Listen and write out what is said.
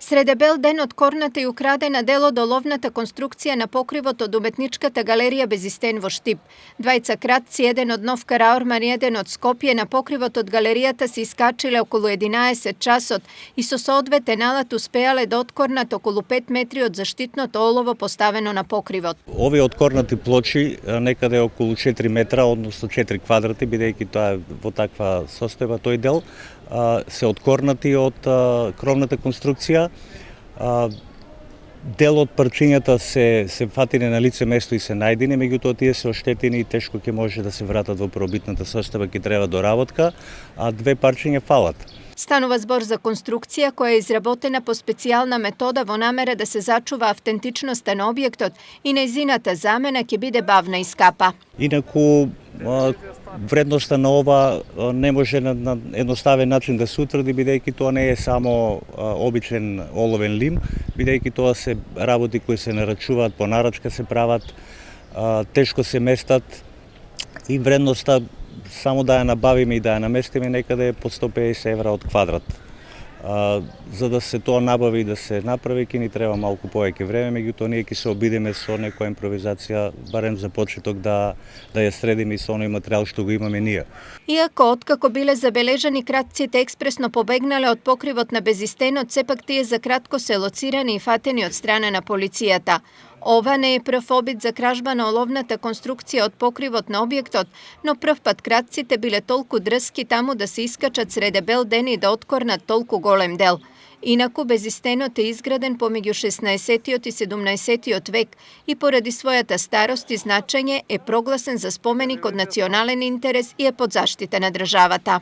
Среде бел ден откорната и украдена дел од оловната конструкција на покривот од уметничката галерија Безистен во Штип. Двајца кратци, еден од Нов Караорман и еден од Скопје, на покривот од галеријата се искачиле околу 11 часот и со соодветен алат успеале да откорнат околу 5 метри од заштитното олово поставено на покривот. Овие откорнати плочи некаде околу 4 метра, односно 4 квадрати, бидејќи тоа е во таква состојба тој дел, се откорнати од кровната конструкција. Дел од парчињата се фатени на лице место и се најдени, меѓутоа тие се оштетени и тешко ќе може да се вратат во првобитната состојба, ќе треба доработка, а 2 парчиња фалат. Станува збор за конструкција која е изработена по специјална метода во намера да се зачува автентичноста на објектот и нејзината замена ќе биде бавна и скапа. Инаку вредноста на ова не може на едноставен начин да се утврди, бидејќи тоа не е само обичен оловен лим, бидејќи тоа се работи кои се нарачуваат, по нарачка се прават, тешко се местат и вредноста само да ја набавиме и да ја наместиме некаде по 150 евра од квадрат. За да се тоа набави и да се направи, ќе ни треба малку повеќе време, меѓутоа ние ќе се обидеме со некоја импровизација, барем за почеток да ја средиме и со оној материјал што го имаме ние. Иако откако биле забележани кратците експресно побегнале од покривот на Безистенот, сепак тие за кратко се лоцирани и фатени од страна на полицијата. Ова не е прв обид за кражба на оловната конструкција од покривот на објектот, но прв пат кратците биле толку дрски таму да се искачат среде бел ден и да откорнат толку голем дел. Инаку Безистенот е изграден помеѓу 16 и 17 век и поради својата старост и значење е прогласен за споменик од национален интерес и е под заштита на државата.